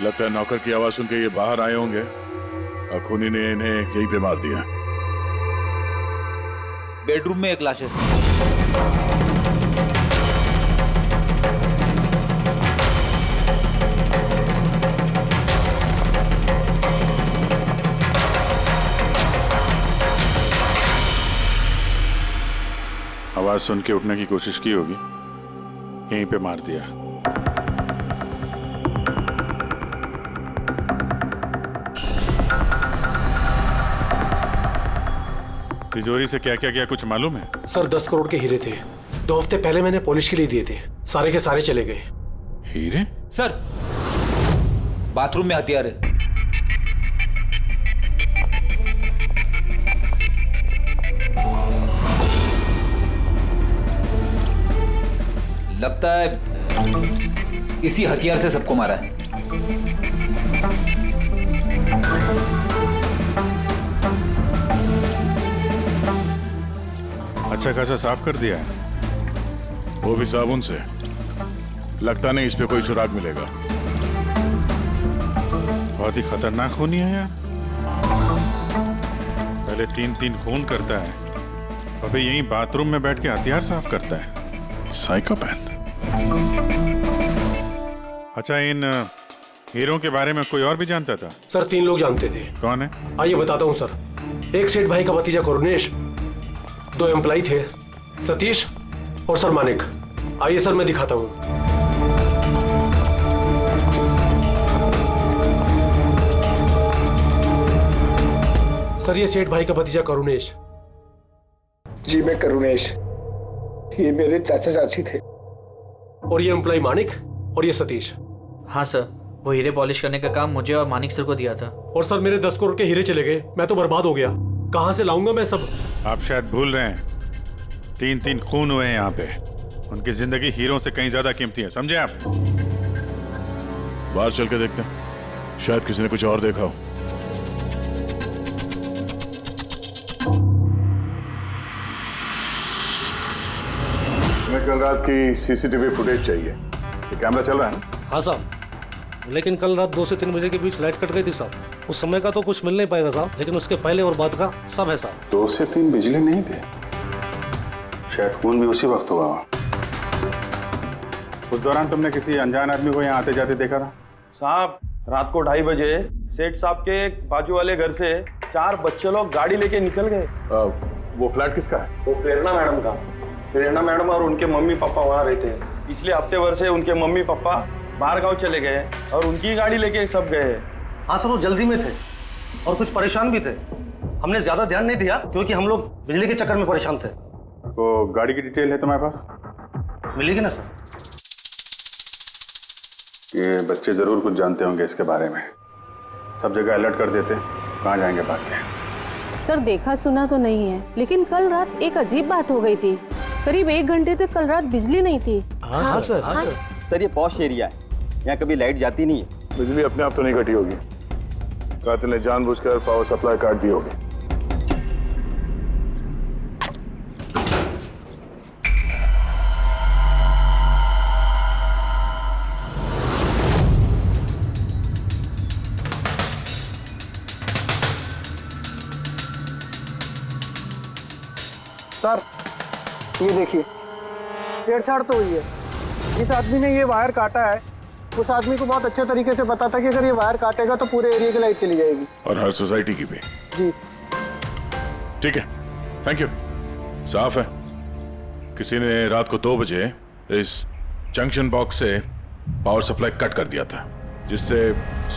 लगता है नौकर की आवाज सुन के ये बाहर आए होंगे और खूनी ने इन्हें यहीं पे मार दिया। बेडरूम में एक लाश है। आवाज सुन के उठने की कोशिश की होगी, यहीं पे मार दिया। तिजोरी से क्या क्या गया कुछ मालूम है? सर 10 करोड़ के हीरे थे, 2 हफ्ते पहले मैंने पॉलिश के लिए दिए थे, सारे के सारे चले गए। हीरे? सर बाथरूम में हथियार है। लगता है इसी हथियार से सबको मारा है। अच्छा खासा साफ कर दिया है, वो भी साबुन से। लगता नहीं इस पे कोई सुराग मिलेगा। बहुत ही खतरनाक खूनी है यार। पहले 3-3 खून करता है, अबे यहीं बाथरूम में बैठ के हथियार साफ करता है। साइकोपैथ। अच्छा, इन हीरों के बारे में कोई और भी जानता था? सर 3 लोग जानते थे। कौन है? आइए बताता हूँ सर। एक सेठ भाई का भतीजा करुणेश, 2 एम्प्लॉय थे, सतीश और सर मानिक। आइए सर मैं दिखाता हूँ। सर ये सेठ भाई का भतीजा करुणेश। जी मैं करुणेश, ये मेरे चाचा चाची थे। और ये एम्प्लॉय मानिक और ये सतीश। हाँ सर, वो हीरे पॉलिश करने का काम मुझे और मानिक सर को दिया था। और सर मेरे 10 करोड़ के हीरे चले गए, मैं तो बर्बाद हो गया। कहां से लाऊंगा मैं सब? आप शायद भूल रहे हैं, 3-3 खून हुए हैं यहाँ पे। उनकी जिंदगी हीरों से कहीं ज्यादा कीमती है, समझे आप? बाहर चल के देखते हैं, शायद किसी ने कुछ और देखा हो। हमें कल रात की सीसीटीवी फुटेज चाहिए। ये कैमरा चल रहा है ना? हाँ साहब, लेकिन कल रात 2 से 3 बजे के बीच लाइट कट गई थी साहब। उस समय का तो कुछ मिल नहीं पाएगा साहब, लेकिन उसके पहले और बाद का सब है साहब। 2 से 3 बिजली नहीं थे, शायद खून भी उसी वक्त हुआ। उस दौरान तुमने किसी अनजान आदमी को यहाँ आते जाते देखा था? साहब रात को 2:30 बजे सेठ साहब के बाजू वाले घर से 4 बच्चे लोग गाड़ी लेके निकल गए। वो फ्लैट किसका है? वो प्रेरणा मैडम का। प्रेरणा मैडम और उनके मम्मी पापा वहाँ रहते हैं। पिछले हफ्ते भर से उनके मम्मी पापा बाहर गांव चले गए और उनकी गाड़ी लेके सब गए। हाँ सर, वो जल्दी में थे और कुछ परेशान भी थे। हमने ज्यादा ध्यान नहीं दिया क्योंकि हम लोग बिजली के चक्कर में परेशान थे। तो गाड़ी की डिटेल है तुम्हारे पास? मिलेगी ना सर? ये बच्चे जरूर कुछ जानते होंगे इसके बारे में। सब जगह अलर्ट कर देते, कहाँ जाएंगे भाग के। सर देखा सुना तो नहीं है, लेकिन कल रात एक अजीब बात हो गई थी। करीब 1 घंटे तक कल रात बिजली नहीं थी। हाँ सर। सर ये पॉश एरिया है, यहाँ कभी लाइट जाती नहीं है। बिजली अपने आप तो नहीं कटी होगी, कातिल ने जानबूझकर पावर सप्लाई काट दी होगी। सर ये देखिए, छेड़छाड़ तो हुई है। जिस आदमी ने ये वायर काटा है उस आदमी को बहुत अच्छे तरीके से पता था कि अगर ये वायर काटेगा तो पूरे एरिया की लाइट चली जाएगी। और हर सोसाइटी की भी। जी ठीक है, थैंक यू। साफ है, किसी ने रात को 2 बजे इस जंक्शन बॉक्स से पावर सप्लाई कट कर दिया था, जिससे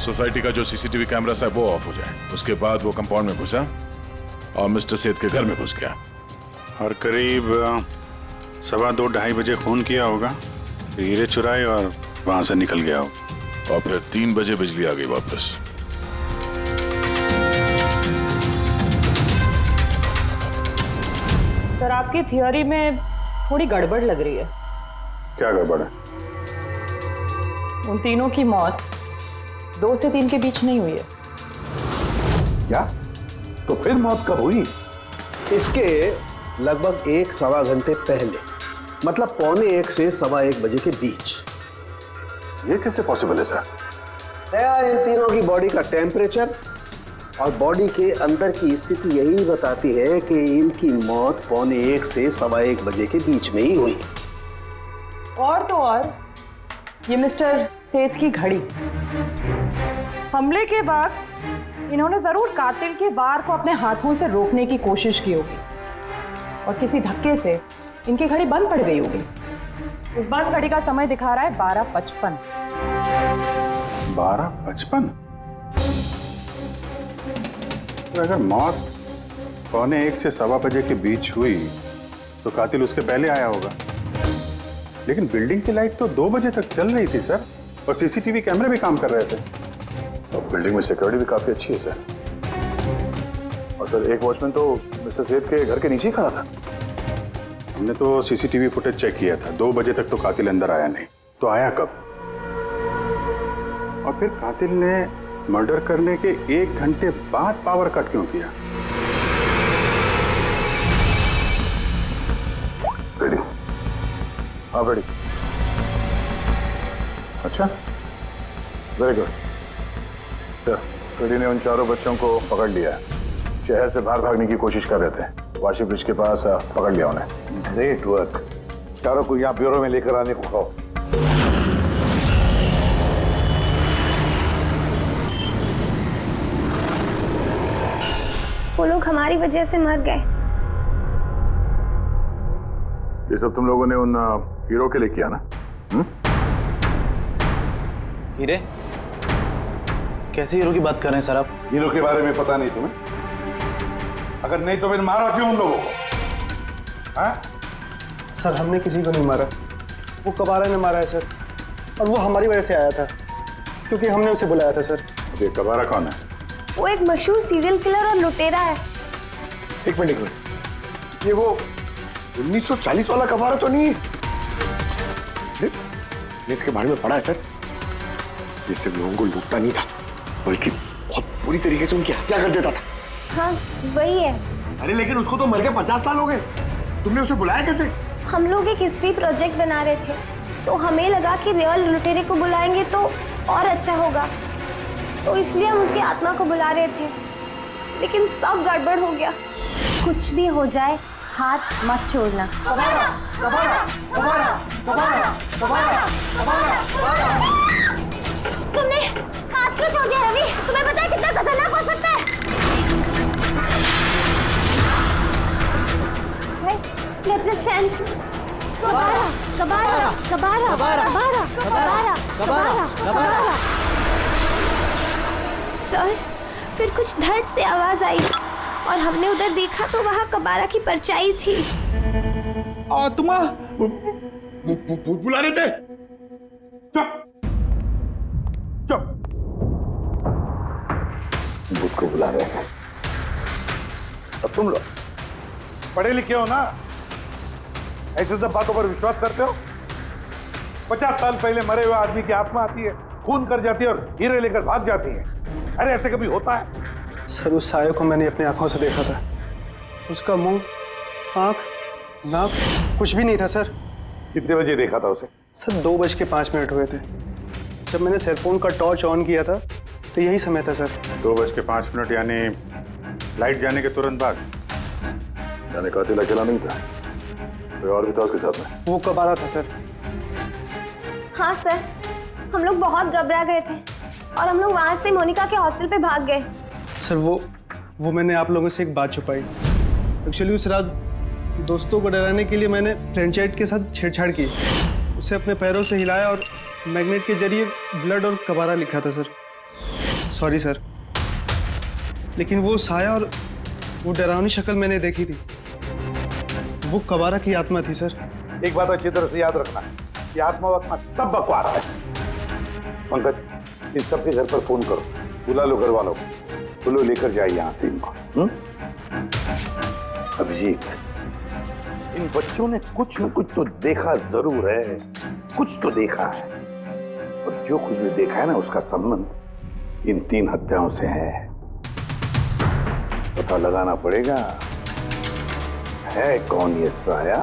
सोसाइटी का जो सीसीटीवी कैमरा है वो ऑफ हो जाए। उसके बाद वो कंपाउंड में घुसा और मिस्टर सेठ के घर में घुस गया। और करीब 2:15-2:30 बजे खून किया होगा, फिर हीरे चुराए और वहां से निकल गया हो। और फिर 3 बजे बिजली आ गई वापस। सर आपकी थियोरी में थोड़ी गड़बड़ लग रही है। क्या गड़बड़ है? उन तीनों की मौत 2 से 3 के बीच नहीं हुई है। क्या? तो फिर मौत कब हुई? इसके लगभग 1-1.25 घंटे पहले, मतलब 12:45 से 1:15 बजे के बीच। ये कैसे पॉसिबल है सर? दया, इन तीनों की बॉडी का टेम्परेचर और बॉडी के अंदर की स्थिति यही बताती है कि इनकी मौत 1:45 से 1:15 बजे के बीच में ही हुई। और तो और ये मिस्टर सेठ की घड़ी, हमले के बाद इन्होंने जरूर कातिल के वार को अपने हाथों से रोकने की कोशिश की होगी और किसी धक्के से इनकी घड़ी बंद पड़ गई होगी। इस बार घड़ी का समय दिखा रहा है 12:55। 12:55? तो अगर मौत 1:45 से 1:15 बजे के बीच हुई तो कातिल उसके पहले आया होगा। लेकिन बिल्डिंग की लाइट तो 2 बजे तक चल रही थी सर, और सीसीटीवी कैमरे भी काम कर रहे थे। और बिल्डिंग में सिक्योरिटी भी काफी अच्छी है सर। और सर एक वॉचमैन तो मिस्टर सेठ के घर के नीचे ही खड़ा था। हमने तो सीसीटीवी फुटेज चेक किया था, 2 बजे तक तो कातिल अंदर आया नहीं। तो आया कब? और फिर कातिल ने मर्डर करने के 1 घंटे बाद पावर कट क्यों किया? रेडी? हाँ रेडी। अच्छा, वेरी गुड। रेडी ने उन चारों बच्चों को पकड़ लिया है। शहर से बाहर भागने की कोशिश कर रहे थे, वाशी ब्रिज के पास पकड़ लिया उन्हें। Great work. चारों को यहाँ ब्यूरो में लेकर आने को कहो। वो लोग हमारी वजह से मर गए। ये सब तुम लोगों ने उन हीरो के लिए किया ना? हीरे? कैसे हीरो की बात कर रहे हैं सर आप? हीरो के बारे में पता नहीं तुम्हें? अगर नहीं तो फिर मारा क्यों उन लोगों को? हाँ? सर हमने किसी को नहीं मारा, वो कबारा ने मारा है सर, और वो हमारी वजह से आया था क्योंकि हमने उसे बुलाया था सर। ये कबारा कौन है? वो एक मशहूर सीरियल किलर और लुटेरा है। एक मिनट, ये वो 1940 वाला कबारा तो नहीं है? इसके बारे में पढ़ा है सर। ये सिर्फ लोगों को लूटता नहीं था, बल्कि बहुत बुरी तरीके से उनकी हत्या कर देता था। हाँ वही है। अरे लेकिन उसको तो मर के 50 साल हो गए, तुमने उसे बुलाया कैसे? हम लोग एक हिस्ट्री प्रोजेक्ट बना रहे थे, तो हमें लगा कि रियल लुटेरे को बुलाएंगे तो और अच्छा होगा, तो इसलिए हम उसकी आत्मा को बुला रहे थे। लेकिन सब गड़बड़ हो गया। कुछ भी हो जाए हाथ मत छोड़ना। कबारा, कबारा, कबारा, कबारा, कबारा, कबारा, कबारा। तुमने हाथ क्यों छोड़ दिया रवि? तुम्हें पता है कितना खतरनाक हो सकता है? Let's just stand. कबारा, कबारा, कबारा, कबारा, कबारा, कबारा, कबारा। सर, फिर कुछ धड़ से आवाज आई और हमने उधर देखा तो वहाँ कबारा की परछाई थी। आत्मा बुला रहे थे। चुप चुप। भूत को बुला रहे हैं। अब तुम लोग पढ़े लिखे हो ना, ऐसे सब बातों पर विश्वास करते हो? 50 साल पहले मरे हुए आदमी की आत्मा आती है, खून कर जाती है और हीरे लेकर भाग जाती है। अरे ऐसे कभी होता है? सर उस साये को मैंने अपनी आंखों से देखा था। उसका मुंह, आंख, नाक कुछ भी नहीं था सर। कितने बजे देखा था उसे? सर 2:05 हुए थे। जब मैंने सेलफोन का टॉर्च ऑन किया था तो यही समय था सर। 2:05 यानी लाइट जाने के तुरंत बाद? यानी कातिल अकेला नहीं था, कोई और भी था उसके साथ में? वो कबारा था सर। हाँ सर, हम लोग बहुत घबरा गए थे और हम लोग वहां से मोनिका के हॉस्टल पे भाग गए। सर वो मैंने आप लोगों से एक बात छुपाई। एक्चुअली उस रात दोस्तों को डराने के लिए मैंने फ्रेंचाइट के साथ छेड़छाड़ की, उसे अपने पैरों से हिलाया और मैग्नेट के जरिए ब्लड और कबारा लिखा था सर। सॉरी सर, लेकिन वो साया और वो डरावनी शक्ल मैंने देखी थी, वो कबारा की आत्मा थी सर। एक बात अच्छी तरह से याद रखना है, ये आत्मा वात्मा सब बकवास है। पंकज, इन सबके घर पर फोन करो, बुला लो घर वालों को, बोलो लेकर जाए यहाँ से इनको। अभिजीत, इन बच्चों ने कुछ न कुछ तो देखा जरूर है, कुछ तो देखा है, और जो कुछ भी देखा है ना उसका संबंध इन 3 हत्याओं से है। पता लगाना पड़ेगा है कौन ये साया।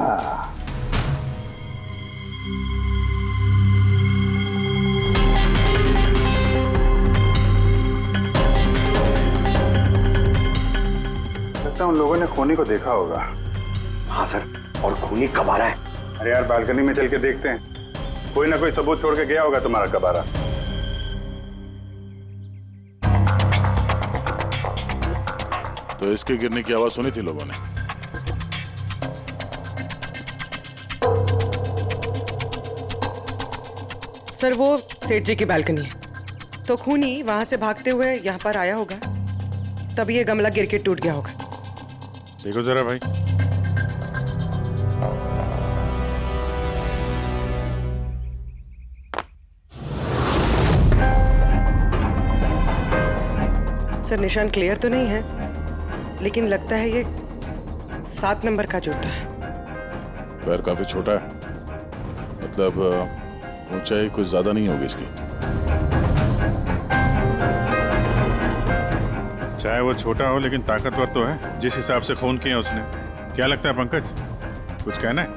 खूनी को देखा होगा। हाँ सर, और खूनी कब आ रहा है? अरे यार बालकनी में चल के देखते हैं, कोई ना कोई सबूत छोड़ के गया होगा तुम्हारा कबारा। तो इसके गिरने की आवाज सुनी थी लोगों ने? सर वो सेठ जी की बालकनी है, तो खूनी वहां से भागते हुए यहाँ पर आया होगा, तभी ये गमला गिर के टूट गया होगा। देखो जरा भाई। सर निशान क्लियर तो नहीं है, लेकिन लगता है ये 7 नंबर का जूता है। पैर काफी छोटा है, मतलब ऊंचाई कुछ ज्यादा नहीं होगी इसकी। चाहे वो छोटा हो लेकिन ताकतवर तो है, जिस हिसाब से खून किया उसने। क्या लगता है पंकज, कुछ कहना है?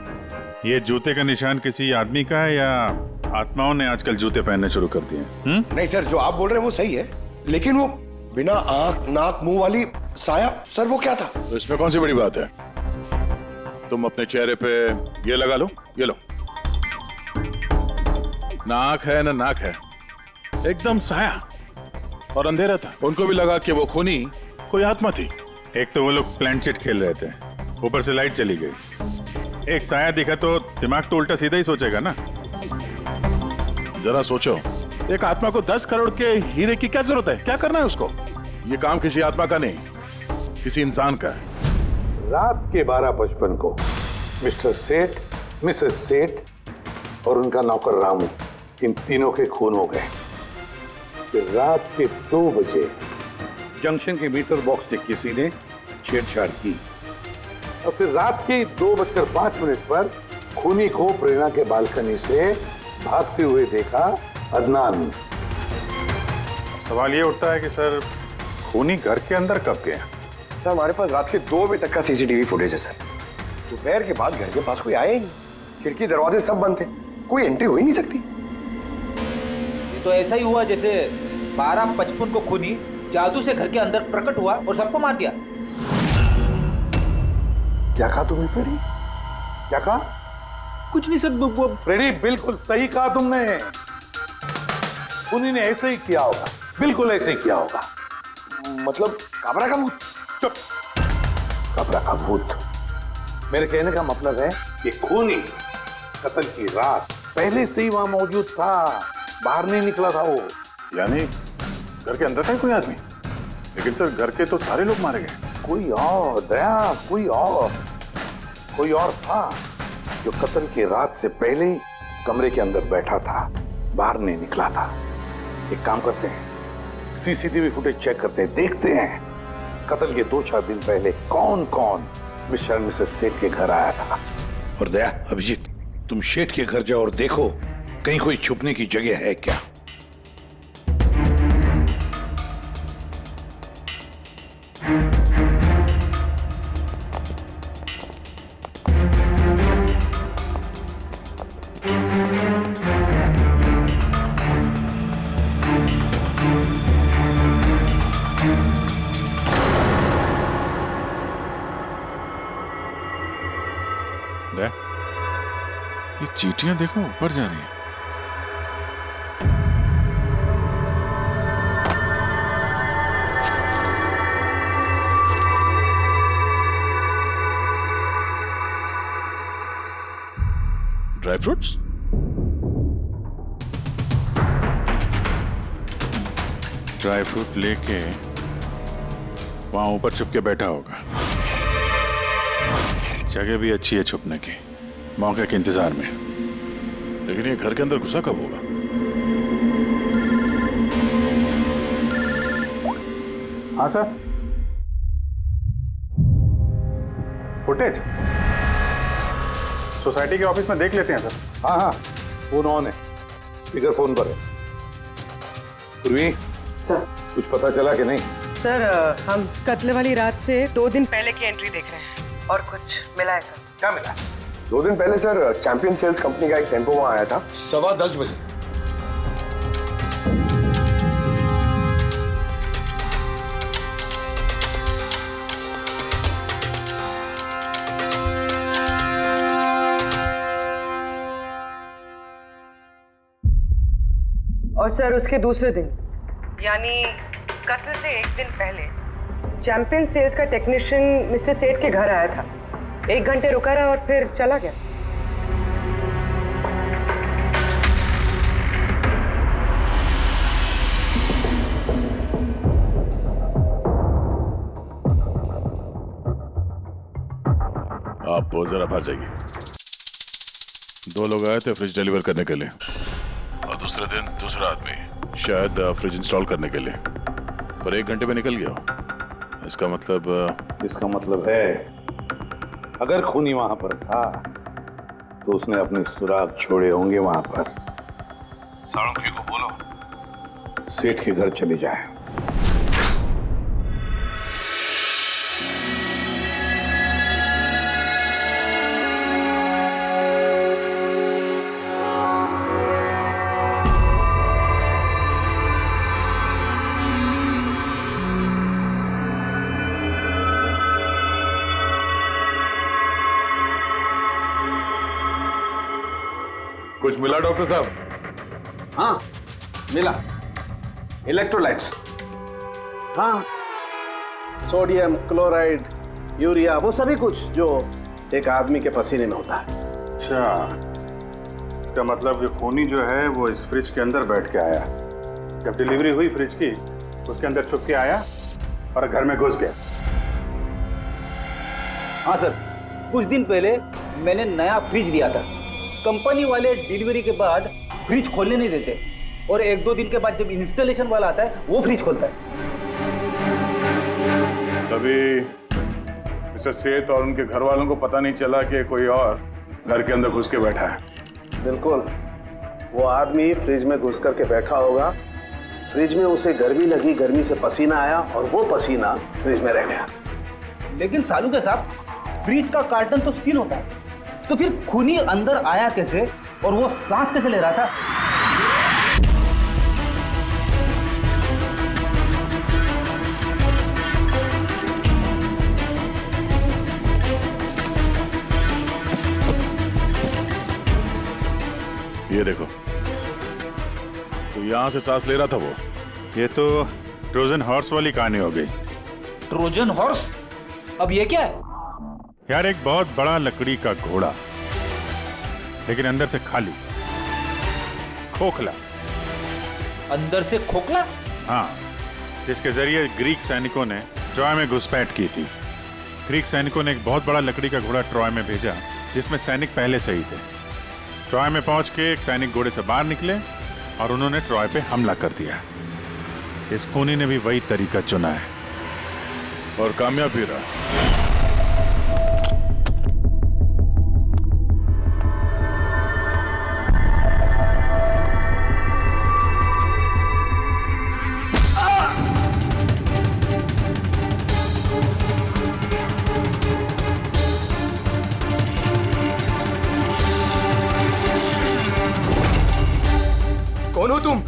ये जूते का निशान किसी आदमी का है या आत्माओं ने आजकल जूते पहनने शुरू कर दिए? नहीं सर, जो आप बोल रहे हैं वो सही है, लेकिन वो बिना आंख नाक मुंह वाली साया, सर वो क्या था? तो इसमें कौन सी बड़ी बात है? तुम अपने चेहरे पे ये लगा लो, ये लो। ना आंख है ना नाक है, एकदम साया और अंधेरा था। उनको भी लगा कि वो खूनी कोई आत्मा थी। एक तो वो लोग प्लेनशिट खेल रहे थे, ऊपर से लाइट चली गई। एक साया दिखा तो दिमाग तो उल्टा सीधा ही सोचेगा ना। जरा सोचो, एक आत्मा को 10 करोड़ के हीरे की क्या जरूरत है? क्या करना है उसको? ये काम किसी आत्मा का नहीं, किसी इंसान का है। रात के 12:55 को मिस्टर सेठ, मिसेस सेठ और उनका नौकर रामू, इन तीनों के खून हो गए। फिर रात के 2 बजे जंक्शन के मीटर बॉक्स से किसी ने छेड़छाड़ की और फिर रात के 2:05 पर खूनी को प्रेरणा के बालकनी से भागते हुए देखा अदनान। सवाल ये उठता है कि सर खूनी घर के अंदर कब गया? सर हमारे पास रात के 2 बजे तक का सीसीटीवी फुटेज है सर। दोपहर के बाद घर के पास कोई आया ही नहीं, खिड़की दरवाजे सब बंद थे, कोई एंट्री हो ही नहीं सकती। ये तो ऐसा ही हुआ जैसे 12:55 को खूनी जादू से घर के अंदर प्रकट हुआ और सबको मार दिया। क्या कहा तुमने फ्रेडी? क्या कहा? कुछ नहीं सर। फ्रेडी बिल्कुल सही कहा तुमने। खूनी ने ऐसे ही किया होगा, बिल्कुल ऐसे ही किया होगा। मतलब काबरा का भूत? चुप। काबरा का भूत? मेरे कहने का मतलब है कि खूनी कत्ल की रात पहले से ही वहां मौजूद था, बाहर नहीं निकला था वो। यानी घर के अंदर था कोई आदमी? लेकिन सर घर के तो सारे लोग मारे गए। कोई और दया, कोई और था जो कत्ल की रात से पहले ही कमरे के अंदर बैठा था, बाहर नहीं निकला था। एक काम करते हैं, सीसीटीवी फुटेज चेक करते हैं, देखते हैं कत्ल के 2-4 दिन पहले कौन कौन मिस्टर मिसेस सेठ के घर आया था। और दया, अभिजीत, तुम शेठ के घर जाओ और देखो कहीं कोई छुपने की जगह है क्या। ये चींटियां देखो ऊपर जा रही हैं। Dry fruits? ड्राई फ्रूट लेके वहां ऊपर छुप के बैठा होगा। जगह भी अच्छी है छुपने की, मौके के इंतजार में। लेकिन ये घर के अंदर घुसा कब होगा? हाँ सर, फुटेज सोसाइटी के ऑफिस में देख लेते हैं सर। हाँ हाँ, फोन ऑन है, स्पीकर फोन पर है। पूर्वी सर, कुछ पता चला कि नहीं? सर हम कत्ल वाली रात से 2 दिन पहले की एंट्री देख रहे हैं और कुछ मिला है सर। क्या मिला? 2 दिन पहले सर चैंपियन सेल्स कंपनी का एक टेम्पो वहां आया था 10:15 बजे। और सर उसके दूसरे दिन यानी कत्ल से एक दिन पहले चैंपियन सेल्स का टेक्नीशियन मिस्टर सेठ के घर आया था। 1 घंटे रुका रहा और फिर चला गया। आप जरा बाहर जाइए। 2 लोग आए थे फ्रिज डिलीवर करने के लिए और दूसरे दिन दूसरा आदमी शायद फ्रिज इंस्टॉल करने के लिए, पर 1 घंटे में निकल गया। इसका मतलब है अगर खूनी वहां पर था तो उसने अपने सुराग छोड़े होंगे वहां पर। साळुंखे को बोलो सेठ के घर चले जाए। कुछ मिला डॉक्टर साहब? हाँ मिला, इलेक्ट्रोलाइट्स। हाँ, सोडियम क्लोराइड यूरिया वो सभी कुछ जो एक आदमी के पसीने में होता है। अच्छा, इसका मतलब ये खूनी जो है वो इस फ्रिज के अंदर बैठ के आया। जब डिलीवरी हुई फ्रिज की उसके अंदर छुप के आया और घर में घुस गया। हाँ सर, कुछ दिन पहले मैंने नया फ्रिज लिया था। कंपनी वाले डिलीवरी के बाद फ्रिज खोलने नहीं देते और 1-2 दिन के बाद जब इंस्टॉलेशन वाला आता है वो फ्रिज खोलता है। तभी मिस्टर सेठ और उनके घर वालों को पता नहीं चला कि कोई और घर के अंदर घुस के बैठा है। बिल्कुल, वो आदमी फ्रिज में घुस करके बैठा होगा। फ्रिज में उसे गर्मी लगी, गर्मी से पसीना आया और वो पसीना फ्रिज में रह गया। लेकिन सालू साहब, फ्रिज का कार्टन तो सील होता है, तो फिर खूनी अंदर आया कैसे और वो सांस कैसे ले रहा था? ये देखो, तो यहां से सांस ले रहा था वो। ये तो ट्रोजन हॉर्स वाली कहानी हो गई। Trojan horse? अब ये क्या है? यार, एक बहुत बड़ा लकड़ी का घोड़ा, लेकिन अंदर से खाली, खोखला। अंदर से खोखला? हाँ, जिसके जरिए ग्रीक सैनिकों ने ट्रॉय में घुसपैठ की थी। ग्रीक सैनिकों ने एक बहुत बड़ा लकड़ी का घोड़ा ट्रॉय में भेजा जिसमें सैनिक पहले से ही थे। ट्रॉय में पहुंच के एक सैनिक घोड़े से बाहर निकले और उन्होंने ट्रॉय पे हमला कर दिया। इस खूनी ने भी वही तरीका चुना है और कामयाब भी रहा। कौन हो तुम?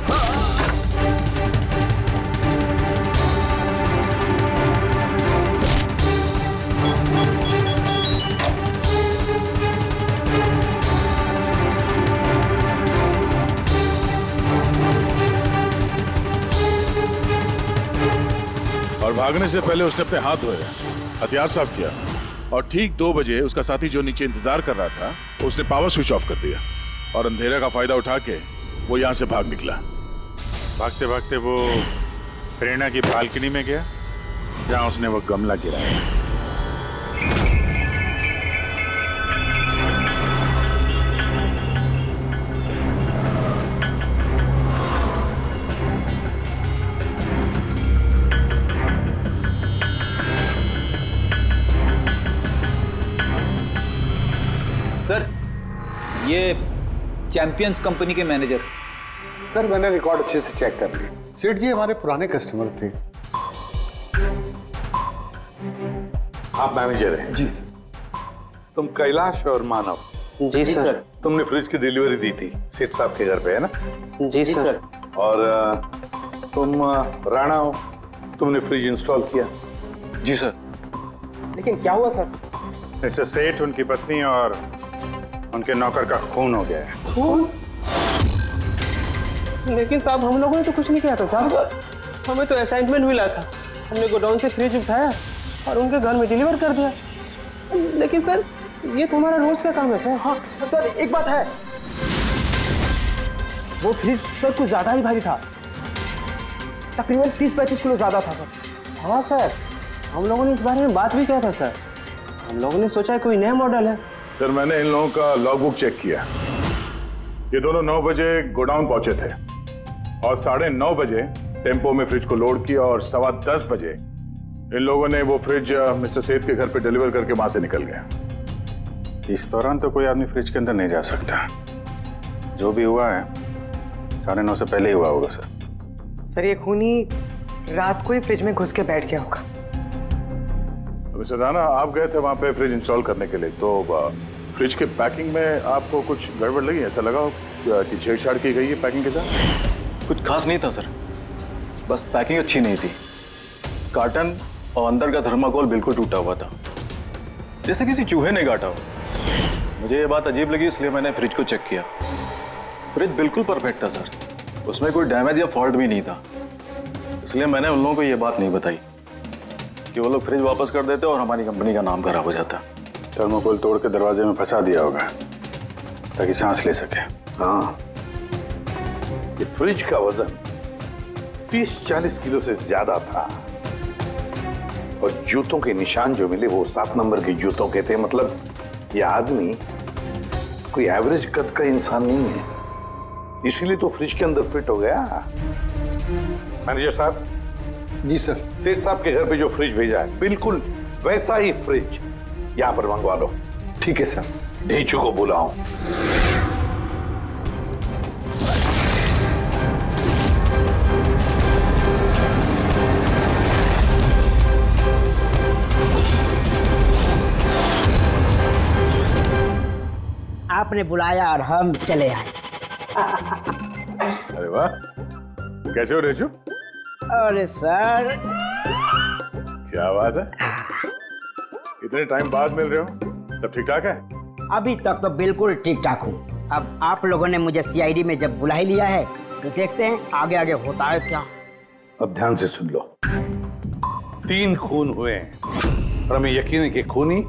और भागने से पहले उसने अपने हाथ धोए, हथियार साफ किया और ठीक 2 बजे उसका साथी जो नीचे इंतजार कर रहा था उसने पावर स्विच ऑफ कर दिया और अंधेरे का फायदा उठा के वो यहाँ से भाग निकला। भागते भागते वो प्रेरणा की बालकनी में गया जहां उसने वो गमला गिराया। सर, ये चैंपियंस कंपनी के मैनेजर। सर, मैंने रिकॉर्ड अच्छे से चेक कर लिया। सेठ जी हमारे पुराने कस्टमर थे। आप मैनेजर हैं? जी सर। तुम कैलाश और मानव? जी सर। तुमने फ्रिज की डिलीवरी दी थी सेठ साहब के घर पे, है ना? जी सर। और तुम राणा हो, तुमने फ्रिज इंस्टॉल किया? जी सर। लेकिन क्या हुआ सर? मिस्टर सेठ, उनकी पत्नी और उनके नौकर का खून हो गया है। खून? लेकिन साहब हम लोगों ने तो कुछ नहीं किया था साहब। हमें तो असाइनमेंट मिला था, हमने गोडाउन से फ्रिज उठाया और उनके घर में डिलीवर कर दिया। लेकिन सर ये तुम्हारा रोज का काम है सर। हाँ सर, एक बात है, वो फ्रिज सर कुछ ज्यादा ही भारी था, तकरीबन 30-35 किलो ज्यादा था सर। हाँ सर, हम लोगों ने इस बारे में बात भी किया था सर। हम लोगों ने सोचा कोई नया मॉडल है। सर मैंने इन लोगों का लॉगबुक चेक किया, ये दोनों 9 बजे गोडाउन पहुंचे थे और 9:30 बजे टेम्पो में फ्रिज को लोड किया और 10:15 बजे इन लोगों ने वो फ्रिज मिस्टर सेठ के घर पे डिलीवर करके वहां से निकल गए। इस दौरान तो कोई आदमी फ्रिज के अंदर नहीं जा सकता। जो भी हुआ है 9:30 से पहले ही हुआ होगा सर। सर ये खूनी रात को ही फ्रिज में घुस के बैठ गया होगा। मिस्टर राणा, आप गए थे वहां पे फ्रिज इंस्टॉल करने के लिए, तो फ्रिज के पैकिंग में आपको कुछ गड़बड़ लगी? ऐसा लगा हो कि छेड़छाड़ की गई है पैकिंग के साथ? कुछ खास नहीं था सर, बस पैकिंग अच्छी नहीं थी। कार्टन और अंदर का थर्माकोल बिल्कुल टूटा हुआ था, जैसे किसी चूहे ने काटा हो। मुझे ये बात अजीब लगी, इसलिए मैंने फ्रिज को चेक किया। फ्रिज बिल्कुल परफेक्ट था सर, उसमें कोई डैमेज या फॉल्ट भी नहीं था। इसलिए मैंने उन लोगों को ये बात नहीं बताई कि वो लोग फ्रिज वापस कर देते और हमारी कंपनी का नाम खराब हो जाता। थर्मोकोल तोड़ के दरवाजे में फंसा दिया होगा ताकि सांस ले सके। हाँ, ये फ्रिज का वजन 30-40 किलो से ज्यादा था और जूतों के निशान जो मिले वो 7 नंबर के जूतों के थे। मतलब ये आदमी कोई एवरेज कद का इंसान नहीं है, इसीलिए तो फ्रिज के अंदर फिट हो गया। मैनेजर साहब। जी सर। सेठ साहब के घर पे जो फ्रिज भेजा है बिल्कुल वैसा ही फ्रिज यहां पर मंगवा लो। ठीक है सर। ढेंचू को बुलाओ। आपने बुलाया और हम चले आए। अरे वाह, कैसे हो रेचू? अरे सर, क्या बात है, इतने टाइम बाद मिल रहे हो, सब ठीक ठाक है? अभी तक तो बिल्कुल ठीक ठाक हूँ। अब आप लोगों ने मुझे सीआईडी में जब बुला ही लिया है तो देखते हैं आगे आगे होता है क्या। अब ध्यान से सुन लो। 3 खून हुए हैं और हमें यकीन है कि खूनी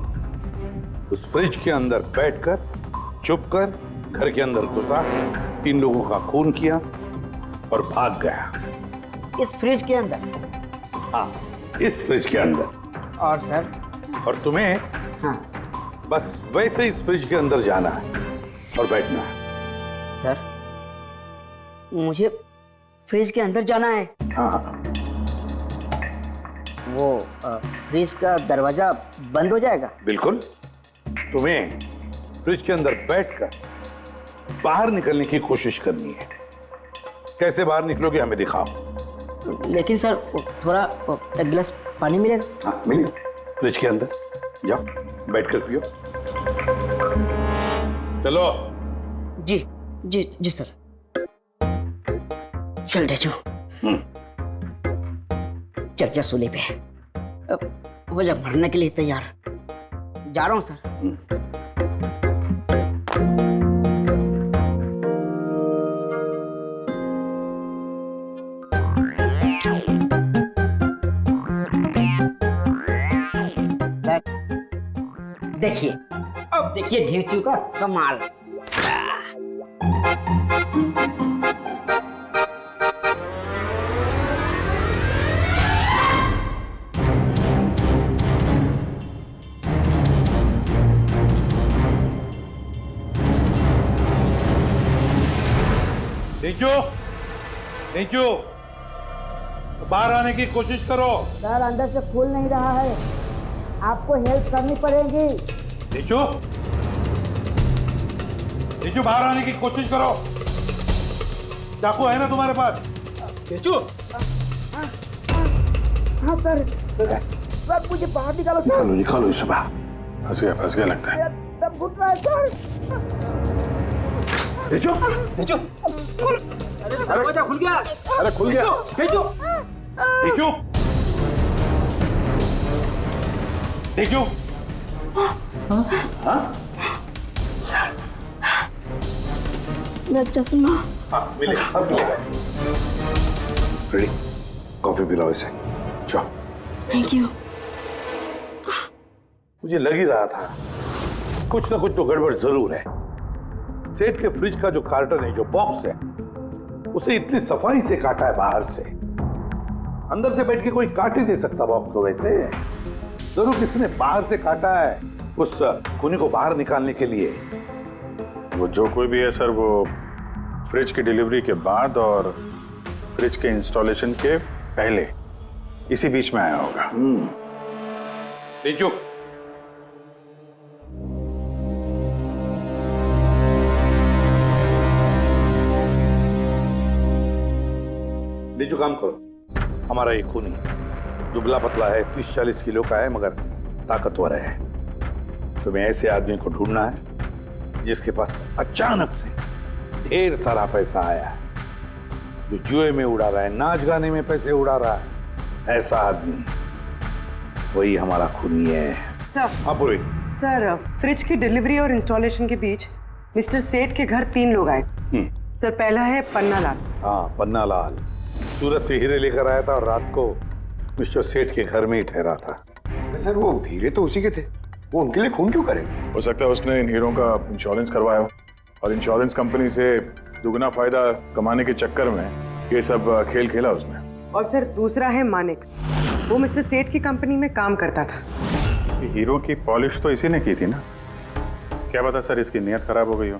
उस फ्रिज के अंदर बैठकर चुप कर घर के अंदर घुसा, 3 लोगों का खून किया और भाग गया। इस फ्रिज के अंदर? हाँ, इस फ्रिज के अंदर। और सर? और तुम्हें हाँ, बस वैसे इस फ्रिज के अंदर जाना है और बैठना है। सर, मुझे फ्रिज के अंदर जाना है? हाँ। वो फ्रिज का दरवाजा बंद हो जाएगा? बिल्कुल। तुम्हें फ्रिज के अंदर बैठकर बाहर निकलने की कोशिश करनी है। कैसे बाहर निकलोगे हमें दिखाओ। लेकिन सर थोड़ा एक गिलास पानी मिलेगा? हाँ मिलेगा, फ्रिज के अंदर जाओ, बैठकर पियो। चलो। जी जी जी सर। चल ढेचू, चल जा सूली पे, अब हो जा मरने के लिए तैयार। जा रहा हूँ सर। देखिए, अब देखिए ढेचू का कमाल। नीचू, नीचू, बाहर आने की कोशिश करो। सर अंदर से खुल नहीं रहा है, आपको हेल्प करनी पड़ेगी। नीचू, नीचू बाहर आने की कोशिश करो। चाकू है ना तुम्हारे पास? नीचू। हाँ सर, सर मुझे बाहर निकालो सर। निकालो निकालो इसे बाहर। फंस गया लगता है। सब घुट रहा है सर। नीचू, नीचू, अरे दरवाजा खुल गया। अरे खुल गया। नीचू, नीचू, नीचू। हाँ? मेरा चश्मा हाँ मिलेगा, सब मिलेगा। रेडी, कॉफी पिलाओ इसे। जाओ। Thank you. मुझे लग ही रहा था कुछ ना कुछ तो गड़बड़ जरूर है। सेठ के फ्रिज का जो कार्टन है, जो बॉक्स है, उसे इतनी सफाई से काटा है बाहर से। अंदर से बैठ के कोई काट ही नहीं सकता बॉक्स को वैसे। जरूर किसी ने बाहर से काटा है उस खूनी को बाहर निकालने के लिए। वो जो कोई भी है सर, वो फ्रिज की डिलीवरी के बाद और फ्रिज के इंस्टॉलेशन के पहले इसी बीच में आया होगा। तेजू, नीचू काम करो। हमारा ये खूनी दुबला पतला है, 30-40 किलो का है, मगर ताकतवर है। तुम्हें ऐसे आदमी को ढूंढना है जिसके पास अचानक से ढेर सारा पैसा आया है, जो जुए में उड़ा रहा है, नाच गाने में पैसे उड़ा रहा है। ऐसा आदमी वही हमारा खूनी है। सर। हाँ पूरी। सर, फ्रिज की डिलीवरी और इंस्टॉलेशन के बीच मिस्टर सेठ के घर 3 लोग आए। सर, पहला है पन्ना लाल। हाँ, पन्ना लाल सूरत से हीरे लेकर आया था और रात को मिस्टर सेठ के घर में ही ठहरा था। सर वो हीरे तो उसी के थे, वो उनके लिए खून क्यों करे? हो सकता है उसने इन हीरों का इंश्योरेंस करवाया हो और इंश्योरेंस कंपनी से दुगना फायदा कमाने के चक्कर में ये सब खेल खेला उसने। और सर दूसरा है मानिक, वो मिस्टर सेठ की कंपनी में काम करता था। हीरो की पॉलिश तो इसी ने की थी ना, क्या पता सर इसकी नीयत खराब हो गई हो।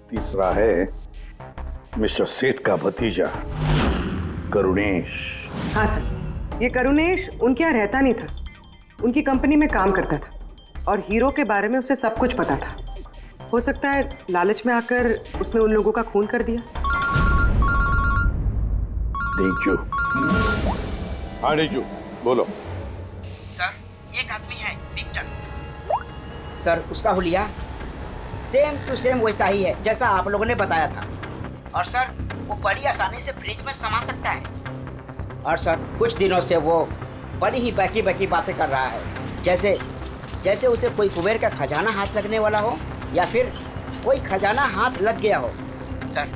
तीसरा है मिस्टर सेठ का भतीजा करुणेश। हाँ सर, ये करुणेश उनके यहाँ रहता नहीं था, उनकी कंपनी में काम करता था और हीरो के बारे में उसे सब कुछ पता था। हो सकता है लालच में आकर उसने उन लोगों का खून कर दिया। नीचू। हाँ नीचू, बोलो। सर एक आदमी है विक्टर। सर उसका हुलिया सेम टू सेम वैसा ही है जैसा आप लोगों ने बताया था। और सर वो बड़ी आसानी से फ्रिज में समा सकता है। और सर कुछ दिनों से वो बड़ी ही बकी बातें कर रहा है, जैसे उसे कोई कुबेर का खजाना हाथ लगने वाला हो या फिर कोई खजाना हाथ लग गया हो। सर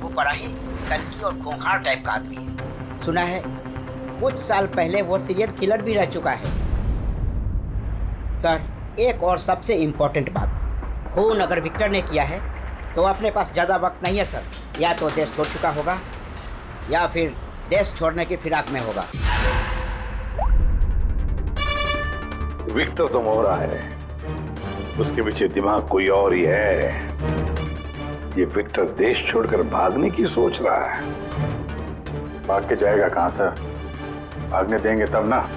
वो बड़ा ही सनकी और खूंखार टाइप का आदमी है। सुना है कुछ साल पहले वो सीरियल किलर भी रह चुका है। सर एक और सबसे इम्पोर्टेंट बात, खून अगर विक्टर ने किया है तो अपने पास ज़्यादा वक्त नहीं है सर। या तो देश छोड़ चुका होगा या फिर देश छोड़ने की फिराक में होगा। विक्टर तो मोहरा है, उसके पीछे दिमाग कोई और ही है। ये विक्टर देश छोड़कर भागने की सोच रहा है। भाग के जाएगा कहाँ सर, भागने देंगे तब ना।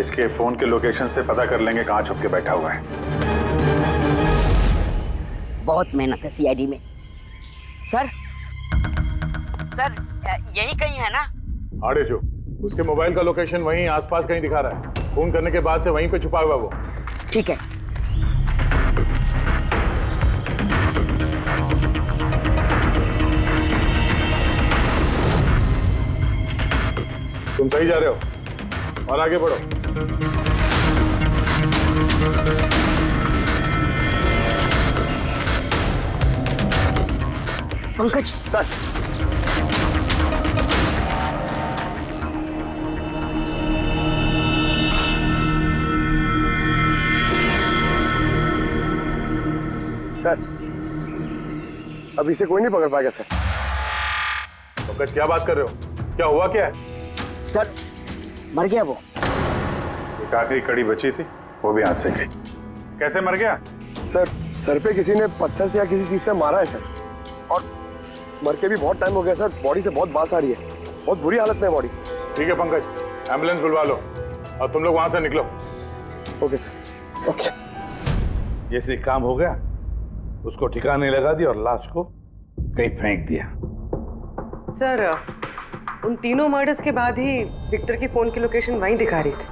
इसके फोन के लोकेशन से पता कर लेंगे कहाँ छुप के बैठा हुआ है। बहुत मेहनत है सीआईडी में। सर यही कहीं है ना? आड़े जो उसके मोबाइल का लोकेशन वहीं आसपास कहीं दिखा रहा है। फोन करने के बाद से वहीं पे छुपा हुआ वो। ठीक है। तुम सही जा रहे हो और आगे बढ़ो। पंकज सर, अभी से कोई नहीं पकड़ पाएगा सर। पंकज क्या बात कर रहे हो, क्या हुआ क्या है? सर मर गया वो। एक आखिरी कड़ी बची थी, वो भी हाथ से गई। कैसे मर गया? सर पे किसी ने पत्थर से या किसी चीज से मारा है सर, और मर के भी बहुत टाइम हो गया सर। बॉडी से बहुत बास आ रही है, बहुत बुरी हालत में है बॉडी। ठीक है पंकज, एम्बुलेंस बुलवा लो और तुम लोग वहां से निकलो। Okay sir. ओके। जैसे काम हो गया उसको ठिकाने लगा दिया और लाश को कहीं फेंक दिया। सर उन तीनों मर्डर्स के बाद ही विक्टर की फोन की लोकेशन वहीं दिखा रही थी।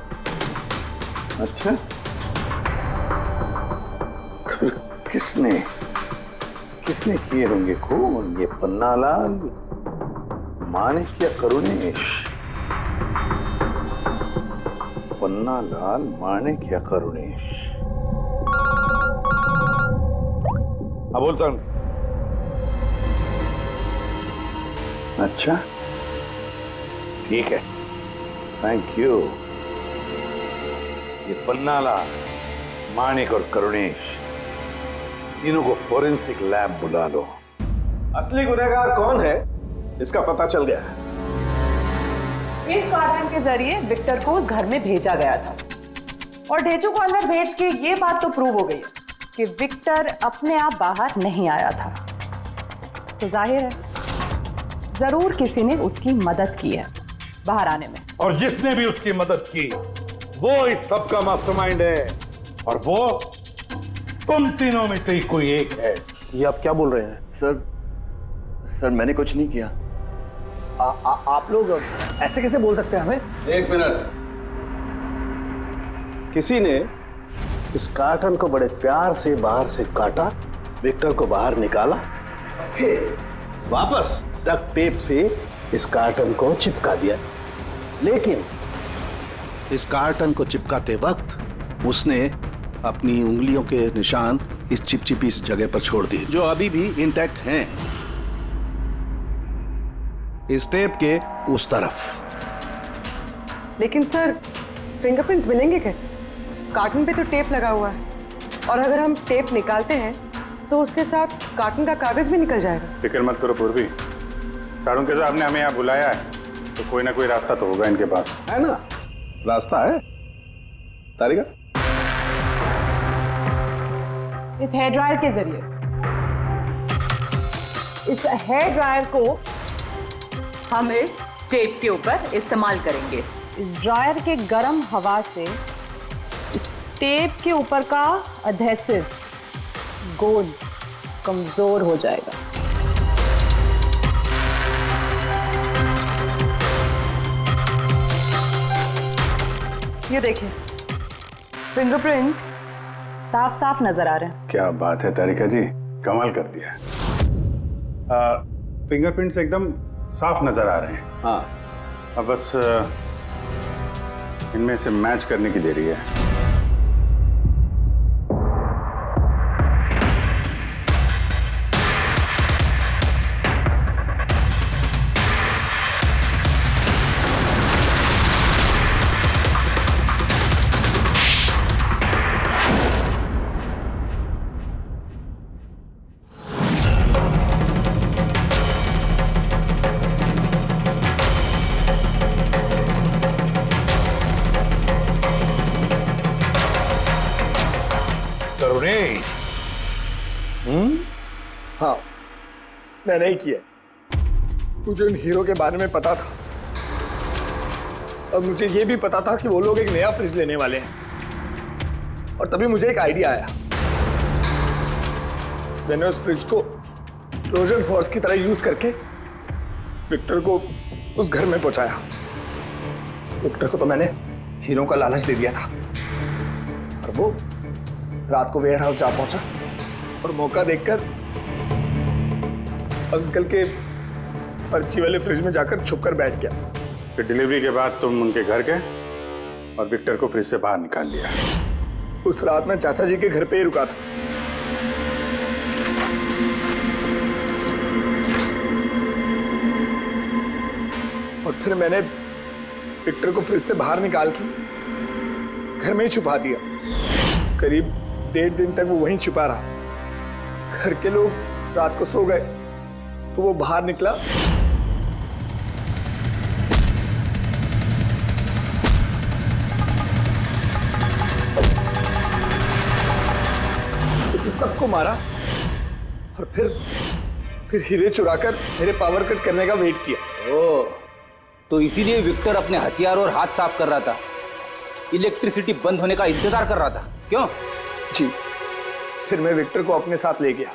अच्छा, किसने किए होंगे खून? ये पन्नालाल, मानिक या करुणेश? पन्नालाल, मानिक या करुणेश? हाँ बोलता हूँ। अच्छा, ठीक है, थैंक यू। ये पन्नाला, माणिक और करुणेश, तीनों को फोरेंसिक लैब बुला लो। असली गुनहगार कौन है इसका पता चल गया। इस कार्टन के जरिए विक्टर को उस घर में भेजा गया था और ढेचू को अंदर भेज के ये बात तो प्रूव हो गई कि विक्टर अपने आप बाहर नहीं आया था। तो जाहिर है जरूर किसी ने उसकी मदद की है बाहर आने में। और जिसने भी उसकी मदद की वो इस सब का मास्टरमाइंड है, और वो तुम तीनों में से ही कोई एक है। ये आप क्या बोल रहे हैं? सर मैंने कुछ नहीं किया। आप लोग ऐसे कैसे बोल सकते हैं हमें? एक मिनट। किसी ने इस कार्टन को बड़े प्यार से बाहर से काटा, विक्टर को बाहर निकाला, फिर वापस डक्ट टेप से इस कार्टन को चिपका दिया। लेकिन इस कार्टन को चिपकाते वक्त उसने अपनी उंगलियों के निशान इस चिपचिपी जगह पर छोड़ दिए, जो अभी भी इंटैक्ट हैं, इस टेप के उस तरफ। लेकिन सर फिंगरप्रिंट्स मिलेंगे कैसे? कार्टन पे तो टेप लगा हुआ है, और अगर हम टेप निकालते हैं तो उसके साथ कार्टन का कागज भी निकल जाएगा। फिक्र मत करो पूर्वी, साड़ू साहब ने हमें यहाँ बुलाया है तो कोई ना कोई रास्ता तो होगा इनके पास। है ना, रास्ता है। तारिका, इस हेयर ड्रायर के जरिए इस हेयर ड्रायर को हम इस टेप के ऊपर इस्तेमाल करेंगे। इस ड्रायर के गर्म हवा से इस टेप के ऊपर का एडहेसिव गोंद कमजोर हो जाएगा। ये देखिए, फिंगरप्रिंट्स साफ साफ नजर आ रहे हैं। क्या बात है तारिका जी, कमाल कर दिया। फिंगरप्रिंट्स एकदम साफ नजर आ रहे हैं। हाँ, अब बस इनमें से मैच करने की देरी है। हाँ, मैंने ही किया। मुझे उन हीरो के बारे में पता था, और मुझे ये भी पता था कि वो लोग एक नया फ्रिज लेने वाले हैं। और तभी मुझे एक आइडिया आया। मैंने उस फ्रिज को ट्रोजन हॉर्स की तरह यूज करके विक्टर को उस घर में पहुंचाया। विक्टर को तो मैंने हीरो का लालच दे दिया था, और वो रात को वेयर हाउस जा पहुंचा और मौका देखकर अंकल के पर्ची वाले फ्रिज में जाकर छुपकर बैठ गया। फिर डिलीवरी के बाद तुम उनके घर गए और विक्टर को फ्रिज से बाहर निकाल लिया। उस रात मैं चाचा जी के घर पे ही रुका था। और फिर मैंने विक्टर को फ्रिज से बाहर निकाल के घर में ही छुपा दिया। करीब 1.5 दिन तक वो वहीं छुपा रहा। घर के लोग रात को सो गए तो वो बाहर निकला। उसने सबको मारा और फिर हीरे चुराकर मेरे पावर कट करने का वेट किया। ओह, तो इसीलिए विक्टर अपने हथियार और हाथ साफ कर रहा था, इलेक्ट्रिसिटी बंद होने का इंतजार कर रहा था, क्यों? जी, फिर मैं विक्टर को अपने साथ ले गया।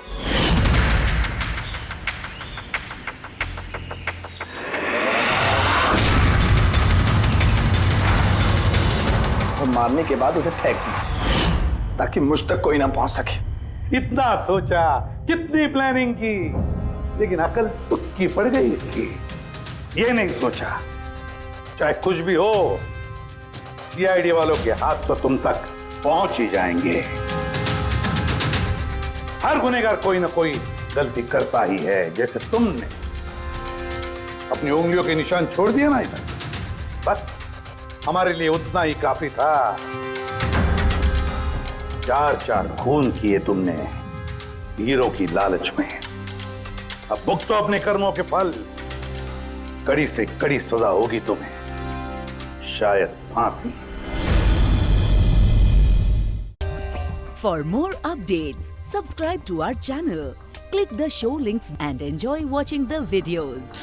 और मारने के बाद उसे फेंक दिया ताकि मुझ तक कोई ना पहुंच सके। इतना सोचा, कितनी प्लानिंग की, लेकिन अकल तुक्की पड़ गई इसकी। ये नहीं सोचा चाहे कुछ भी हो, सीआईडी वालों के हाथ तो तुम तक पहुंच ही जाएंगे। हर गुनहगार कोई ना कोई गलती करता ही है, जैसे तुमने। अपनी उंगलियों के निशान छोड़ दिए ना इधर, बस हमारे लिए उतना ही काफी था। 4 खून किए तुमने हीरो की लालच में। अब भुगतो अपने कर्मों के फल। कड़ी से कड़ी सजा होगी तुम्हें, शायद फांसी। For more updates, subscribe to our channel, click the show links and enjoy watching the videos.